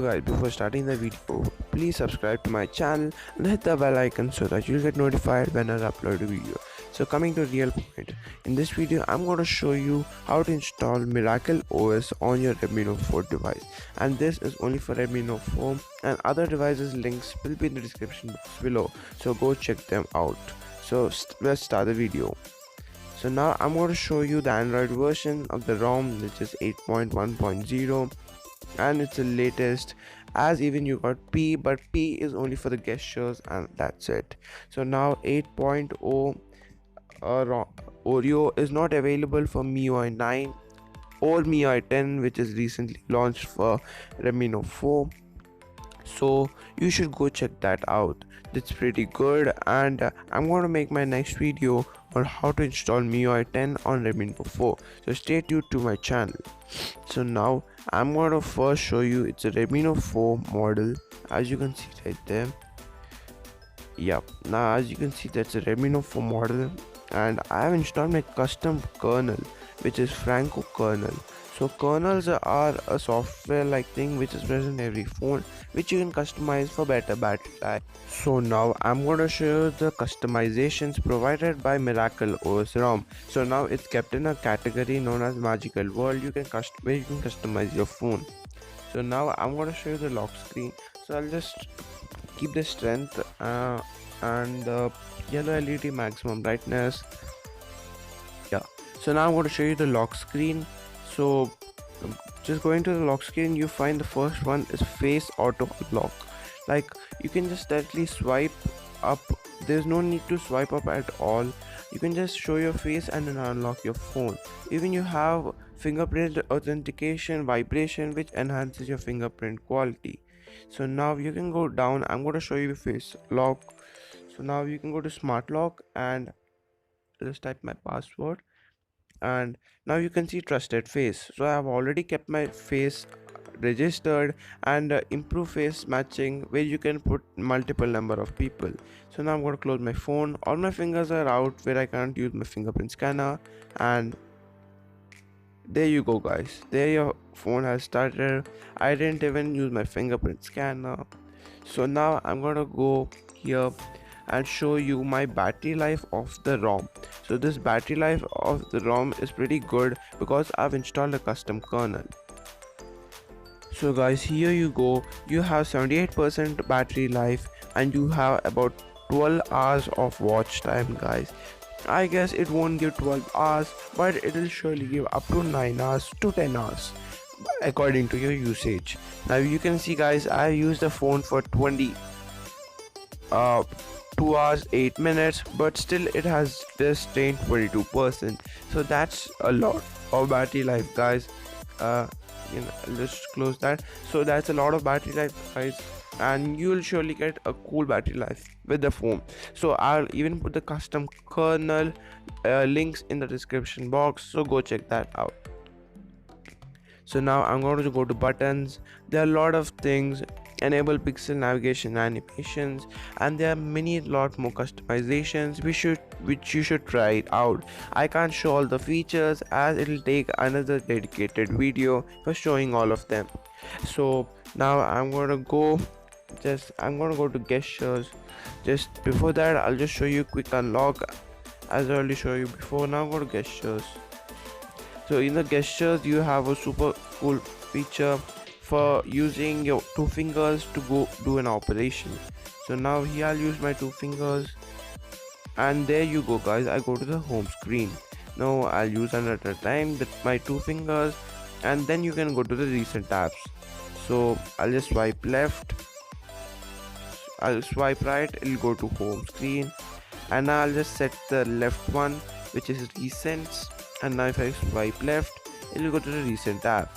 So guys, before starting the video, please subscribe to my channel and hit the bell icon so that you'll get notified when I upload a video. So coming to real point, in this video I'm going to show you how to install Miracle OS on your Redmi Note 4 device, and this is only for Redmi Note 4, and other devices links will be in the description box below, so go check them out. So let's start the video. So now I'm going to show you the Android version of the ROM, which is 8.1.0, and it's the latest, as even you got P, but P is only for the gestures and that's it. So now 8.0 Oreo is not available for MIUI 9 or MIUI 10, which is recently launched for Redmi Note 4. So you should go check that out. That's pretty good, and I'm going to make my next video on how to install MIUI 10 on Redmi Note 4, so stay tuned to my channel. So now I'm going to first show you, it's a Redmi Note 4 model, as you can see right there. Yep, now as you can see, that's a Redmi Note 4 model, and I have installed my custom kernel, which is Franco kernel. So kernels are a software like thing which is present in every phone, which you can customize for better battery life. So now I'm going to show you the customizations provided by Miracle OS ROM. So now it's kept in a category known as Magical World, where you can customize your phone. So now I'm going to show you the lock screen. So I'll just keep the strength and the yellow LED maximum brightness. Yeah. So now I'm going to show you the lock screen. So just going to the lock screen, you find the first one is face auto lock. Like you can just directly swipe up, there's no need to swipe up at all. You can just show your face and then unlock your phone. Even you have fingerprint authentication vibration, which enhances your fingerprint quality. So now you can go down, I'm going to show you face lock. So now you can go to smart lock and just type my password, and now you can see trusted face. So I have already kept my face registered, and improve face matching, where you can put multiple number of people. So now I'm going to close my phone. All my fingers are out where I can't use my fingerprint scanner, and there you go guys, there your phone has started. I didn't even use my fingerprint scanner. So now I'm going to go here and show you my battery life of the ROM. So this battery life of the ROM is pretty good because I've installed a custom kernel. So guys, here you go, you have 78% battery life and you have about 12 hours of watch time guys. I guess it won't give 12 hours, but it will surely give up to 9 hours to 10 hours according to your usage. Now you can see guys, I used the phone for 2 hours 8 minutes, but still it has just drained 22%. So that's a lot of battery life guys. Let's close that. So that's a lot of battery life guys, and you'll surely get a cool battery life with the phone. So I'll even put the custom kernel links in the description box, so go check that out. So now I'm going to go to buttons. There are a lot of things, enable pixel navigation animations, and there are lot more customizations which you should try it out. I can't show all the features as it'll take another dedicated video for showing all of them. So now I'm going to go to gestures. Just before that, I'll just show you quick unlock as I already showed you before. Now go to gestures. So in the gestures you have a super cool feature for using your two fingers to go do an operation. So now here I'll use my two fingers, and there you go guys, I go to the home screen. Now I'll use another time with my two fingers, and then you can go to the recent tabs. So I'll just swipe left, I'll swipe right, it'll go to home screen, and now I'll just set the left one, which is recents, and now if I swipe left, it'll go to the recent tabs.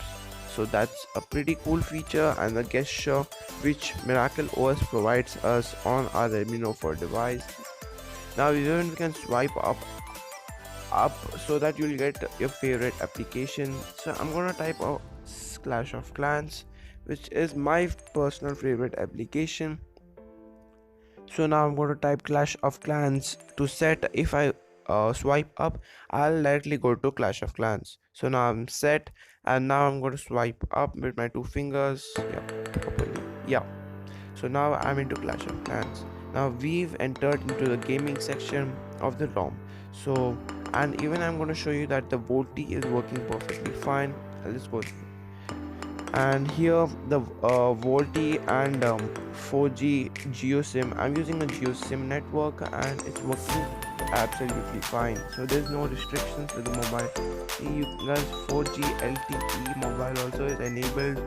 So that's a pretty cool feature and a gesture which Miracle OS provides us on our Redmi Note 4 device. Now even we can swipe up so that you'll get your favorite application. So I'm gonna type a Clash of Clans, which is my personal favorite application. So now I'm going to type Clash of Clans to set if I swipe up, I'll directly go to Clash of Clans. So now I'm set, and now I'm going to swipe up with my two fingers. Yeah, properly. Yeah. So now I'm into Clash of Clans. Now we've entered into the gaming section of the ROM. So, and even I'm going to show you that the VoLTE is working perfectly fine. Let's go through. And here the VoLTE and 4G GeoSIM. I'm using a GeoSIM network and it's working absolutely fine. So there's no restrictions with the mobile. See, you guys, 4G LTE mobile also is enabled.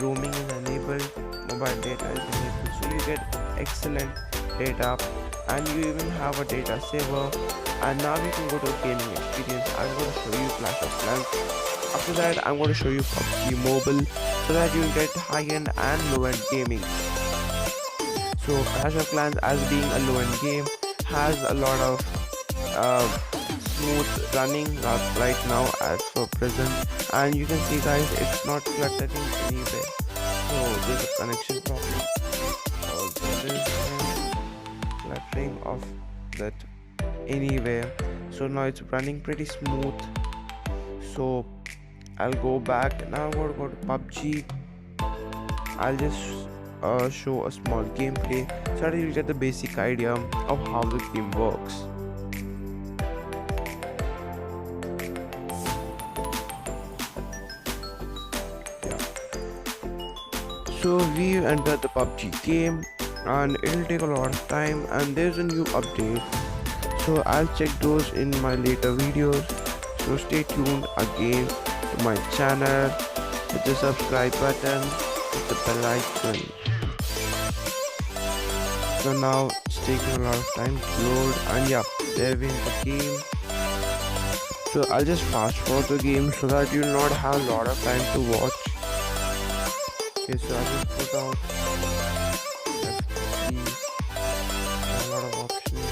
Roaming is enabled. Mobile data is enabled. So you get excellent data, and you even have a data saver. And now we can go to gaming experience. I'm going to show you Clash of Clans. After that, I'm going to show you PUBG Mobile so that you get high-end and low-end gaming. So Clash of Clans, as being a low-end game, has a lot of smooth running right now as for present, and you can see guys, it's not cluttering anywhere. So there's a connection problem. There is cluttering of that anywhere. So now it's running pretty smooth. So I'll go back. Now I'm going to go to PUBG. I'll just show a small gameplay so that you get the basic idea of how the game works. So we entered the PUBG game, and it'll take a lot of time, and there's a new update. So I'll check those in my later videos. So stay tuned again to my channel, hit the subscribe button, hit the bell icon. So now it's taking a lot of time to load, and yeah, there we in the game. So I'll just fast forward the game so that you'll not have a lot of time to watch. Okay, so I just put out a lot of options.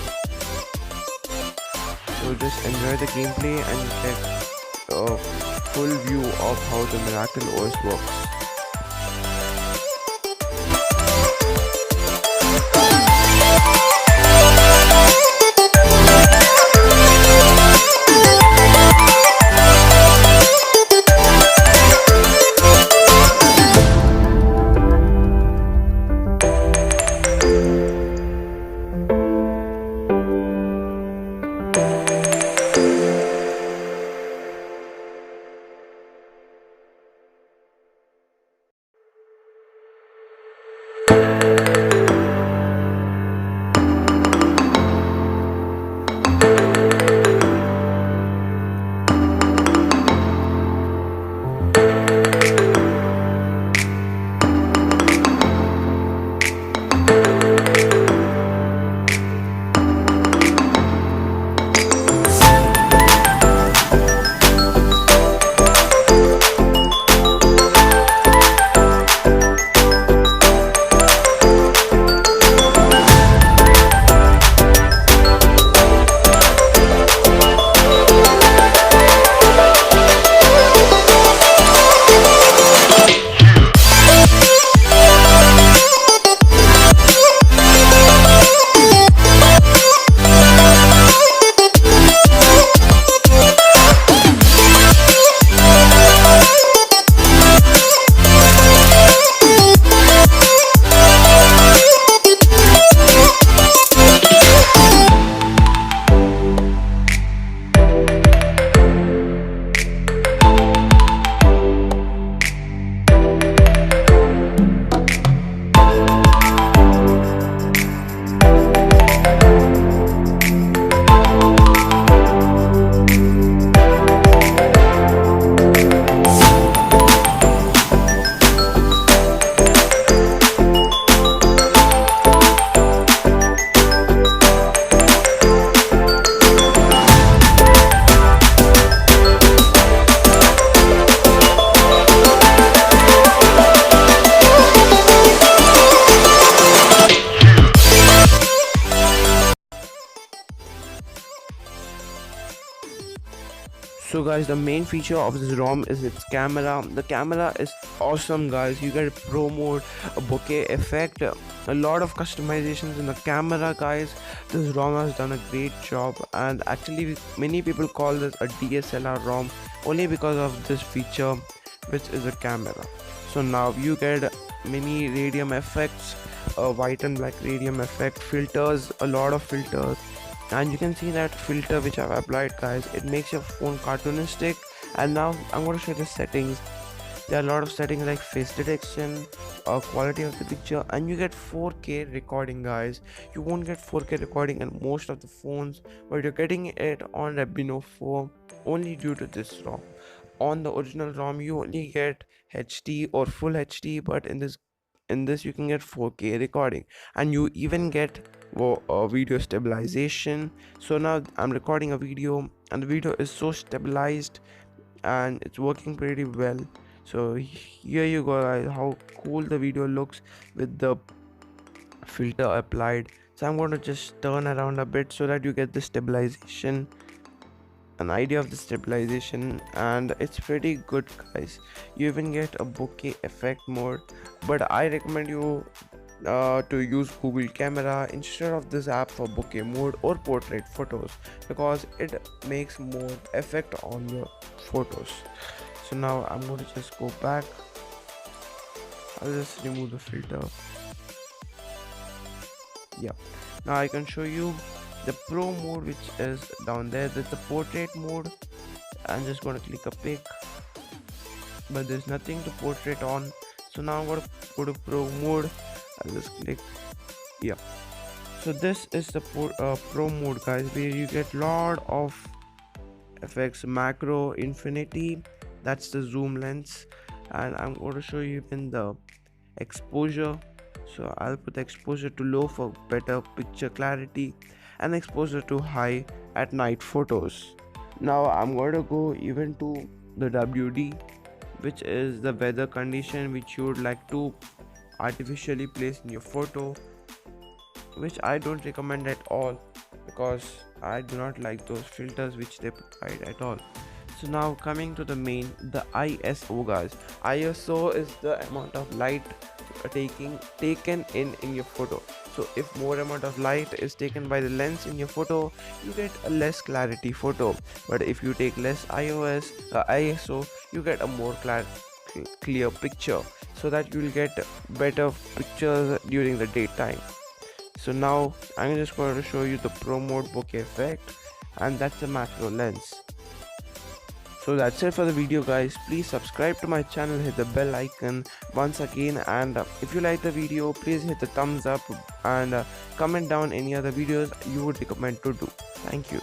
So just enjoy the gameplay and get a full view of how the Miracle OS works. So guys, the main feature of this ROM is its camera. The camera is awesome guys. You get pro mode, a bokeh effect, a lot of customizations in the camera guys. this ROM has done a great job, and actually many people call this a DSLR ROM only because of this feature, which is a camera. So now you get many radium effects, white and black radium effect, filters, a lot of filters, and you can see that filter which I've applied, guys. It makes your phone cartoonistic. And now I'm going to show you the settings. There are a lot of settings like face detection, quality of the picture, and you get 4K recording, guys. You won't get 4K recording in most of the phones, but you're getting it on Redmi Note 4 only due to this ROM. On the original ROM you only get HD or full HD, but in this you can get 4K recording, and you even get video stabilization. So now I'm recording a video, and the video is so stabilized and it's working pretty well. So here you go, guys, how cool the video looks with the filter applied. So I'm going to just turn around a bit so that you get the stabilization, an idea of the stabilization, and it's pretty good, guys. You even get a bokeh effect mode, but I recommend you to use Google Camera instead of this app for bokeh mode or portrait photos, because it makes more effect on your photos. So now I'm going to just go back. I'll just remove the filter. Yeah, now I can show you the pro mode, which is down there. There's the portrait mode. I'm just going to click a pic, but there's nothing to portrait on. So now I'm going to go to pro mode. I'll just click. Yeah, so this is the pro mode, guys, where you get lot of effects. Macro, infinity, that's the zoom lens, and I'm going to show you in the exposure. So I'll put the exposure to low for better picture clarity, and exposure to high at night photos. Now I'm going to go even to the WD, which is the weather condition which you would like to artificially place in your photo, which I don't recommend at all, because I do not like those filters which they provide at all. So now coming to the main, the ISO, guys. ISO is the amount of light taken in your photo. So if more amount of light is taken by the lens in your photo, you get a less clarity photo, but if you take less ISO, you get a more clear picture, so that you will get better pictures during the daytime. So now I'm just going to show you the pro mode bokeh effect, and that's a macro lens. So that's it for the video, guys. Please subscribe to my channel, hit the bell icon once again, and if you like the video, please hit the thumbs up, and comment down any other videos you would recommend to do. Thank you.